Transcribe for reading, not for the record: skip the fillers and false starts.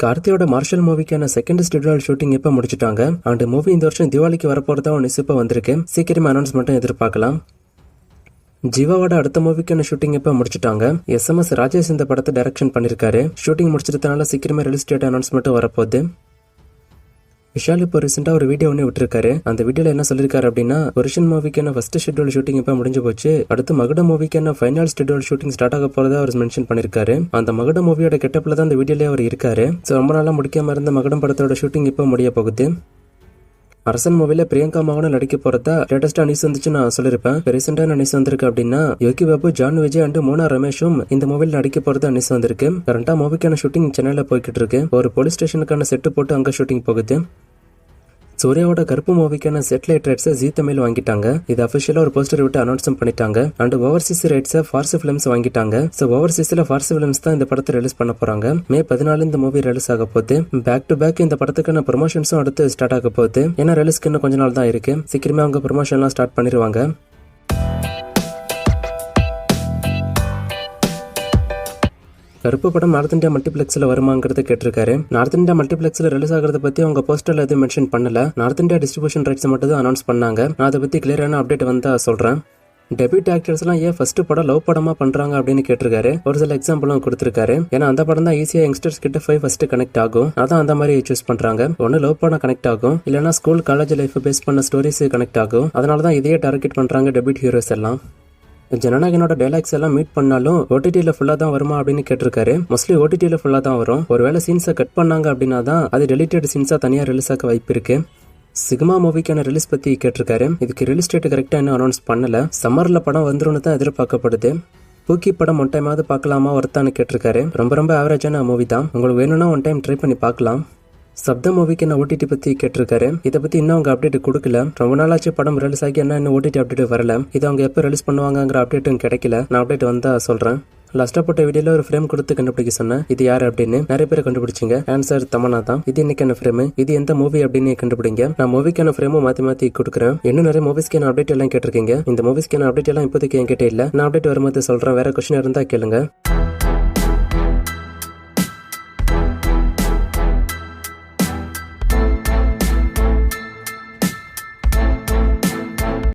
கார்த்தியோட marshal மூவிக்கான second schedule shooting இப்ப முடிச்சிட்டாங்க. அண்ட் மூவி இந்த வருஷம் திவாலிக்கு வரப்போறதா ஒரு நியூஸ் இப்ப வந்திருக்கு. சீக்கிரமா அனௌன்ஸ்மெண்ட்டும் எதிர்பார்க்கலாம். ஜீவாவோட அடுத்த மூவிக்கான ஷூட்டிங் இப்ப முடிச்சிட்டாங்க. SMS ராஜேஷ் இந்த படத்தை டைரக்ஷன் பண்ணிருக்காரு. ஷூட்டிங் முடிச்சிட்டதுனால சீக்கிரமே ரிலீஸ் டேட் அனௌன்ஸ்மெண்ட்டும் வரப்போகுது. விஷால் இப்போ ரீசெண்டா ஒரு வீடியோ ஒன்று விட்டுருக்காரு. அந்த வீடியோல என்ன சொல்லிருக்காரு அப்படின்னா, ஒரிஜினல் மூவிக்கான ஃபர்ஸ்ட் ஷெட்யூல் ஷூட்டிங் இப்ப முடிஞ்சு போச்சு. அடுத்து மகுட மூவிக்கான ஃபைனல் ஷெட்யூல் ஷூட்டிங் ஸ்டார்ட் ஆக போறதா அவர் மென்ஷன் பண்ணிருக்காரு. அந்த மகுட மூவியோட கெட்டப்ல தான் அந்த வீடியோல அவர் இருக்காரு. ரொம்ப நாளா முடிக்காம இருந்த மகுடம் படத்தோட ஷூட்டிங் இப்ப முடிய போகுது. அரசன் மூவில பிரியங்கா மோகன் நடிக்க போறதா லேட்டஸ்டா நியூஸ் வந்துச்சு நான் சொல்லிருப்பேன். ரீசெண்டா நியூஸ் வந்திருக்கு அப்படின்னா, யோகி பாபு, ஜான் விஜய் அண்ட் மோனா ரமேஷும் இந்த மூவில நடிக்க போறதா நியூஸ் வந்திருக்கு. கரண்டா மூவிக்கான ஷூட்டிங் சென்னையில போய்கிட்டு இருக்கு. ஒரு போலீஸ் ஸ்டேஷனுக்கான செட்டு போட்டு அங்க ஷூட்டிங் போகுது. சூர்யாவோட கருப்பு மூவிக்கான சேட்டலைட் ரைட்ஸை ஜீ தமிழ் வாங்கிட்டாங்க. இது அபிஷியலா ஒரு போஸ்டர் விட்டு அனௌன்ஸ் பண்ணிட்டாங்க. அண்ட் ஓவர்சீஸ் ரைட்ஸை ஃபார்ஸ் பிலிம்ஸ் வாங்கிட்டாங்க. சோ ஓவர்சீஸ்ல ஃபார்ஸ் பிலிம்ஸ் தான் இந்த படத்தை ரிலீஸ் பண்ண போறாங்க. May 14 இந்த மூவி ரிலீஸ் ஆக போகுது. பேக் டு பேக் இந்த படத்துக்கான ப்ரொமோஷன்ஸும் அடுத்து ஸ்டார்ட் ஆக போகுது. ஏன்னா ரிலீஸ்க்கு இன்னும் கொஞ்ச நாள் தான் இருக்கு. சீக்கிரமே அவங்க ப்ரொமோஷன்லாம் ஸ்டார்ட் பண்ணிடுவாங்க. கருப்பு படம் நார்த் இந்தியா மல்டிபிளெக்ஸ்ல வருமாங்கிறத கேட்டிருக்காரு. நார்த் இந்தியா மல்டிபிளெக்ஸ்ல ரிலீஸ் ஆகிறத பத்தி அவங்க போஸ்டர்ல எதுவும் மென்ஷன் பண்ணல. நார்த் இந்தியா டிஸ்ட்ரிபியூஷன் ரைட்ஸ் மட்டும் தான் அனௌன்ஸ் பண்ணாங்க. நான் அதை பத்தி கிளியரான அப்டேட் வந்தா சொல்றேன். டெபியூட் ஆக்டர்ஸ் எல்லாம் ஏன் ஃபர்ஸ்ட் படம் லவ் படமா பண்றாங்க அப்படின்னு கேட்டிருக்காரு. ஒரு சில எக்ஸாம்பிளும் கொடுத்திருக்காரு. ஏன்னா அந்த படம் தான் ஈஸியா யங்ஸ்டர்ஸ் கிட்ட ஃபர்ஸ்ட் கனெக்ட் ஆகும். அதான் அந்த மாதிரி சூஸ் பண்றாங்க. ஒன்னு லவ் படம் கனெக்ட் ஆகும், இல்லைன்னா ஸ்கூல் காலேஜ் லைஃப் பேஸ் பண்ண ஸ்டோரிஸ் கனெக்ட் ஆகும். அதனாலதான் இதையே டார்கெட் பண்றாங்க டெபியூட் ஹீரோஸ் எல்லாம். ஜனநாயகனோட டைலாக்ஸ் எல்லாம் மீட் பண்ணாலும் ஓடிடில ஃபுல்லா தான் வருமா அப்படின்னு கேட்டிருக்காரு. மோஸ்ட்லி ஓடிடில ஃபுல்லா தான் வரும். ஒருவேளை சீன்ஸை கட் பண்ணாங்க அப்படின்னா தான் அது டெலிட்டட் சீன்ஸா தனியா ரிலீஸ் ஆக வாய்ப்பு இருக்கு. சிக்மா மூவிக்கான ரிலீஸ் பத்தி கேட்டிருக்காரு. இதுக்கு ரிலீஸ் டேட் கரெக்டா இன்னும் அனௌன்ஸ் பண்ணல. சம்மர்ல படம் வந்துரும்னு தான் எதிர்பார்க்கப்படுது. பூக்கி படம் ஒன் டைமாவது பார்க்கலாமா ஒருத்தான்னு கேட்டிருக்காரு. ரொம்ப ஆவரேஜான மூவி தான். உங்களுக்கு வேணும்னா ஒன் டைம் ட்ரை பண்ணி பார்க்கலாம். சப்த மூவிக்கு என்ன ஓடிடி பத்தி கேட்டிருக்காரு. இதை பத்தி இன்னும் அவங்க அப்டேட் கொடுக்கல. ரொம்ப நாளாச்சு படம் ரிலீஸ் ஆகி இன்னும் ஓடிடி அப்டேட் வரல. இது அவங்க எப்போ ரிலீஸ் பண்ணுவாங்கிற அப்டேட்டும் கிடைக்கல. நான் அப்டேட் வந்தா சொல்றேன். லாஸ்டா போட்ட வீடியோல ஒரு ஃப்ரேம் கொடுத்து கண்டுபிடிக்க சொன்னேன். இது யாரு அப்படின்னு நிறைய பேர் கண்டுபிடிச்சிங்க. ஆன்சர் தமன்னா தான். இது இன்னைக்கான ஃப்ரேம். இது எந்த மூவி அப்படின்னு கண்டுபிடிங்க. நான் மூவிக்கான ஃப்ரேமும் மாத்தி கொடுக்குறேன். இன்னும் நிறைய மூவிஸ்க்கான அப்டேட் எல்லாம் கேட்டிருக்கீங்க. இந்த மூவிஸ்க்கான அப்டேட் எல்லாம் இப்போதைக்கு என்கிட்ட இல்ல. நான் அப்டேட் வரும்போது சொல்றேன். வேற கொஸ்டின் இருந்தா கேளுங்க.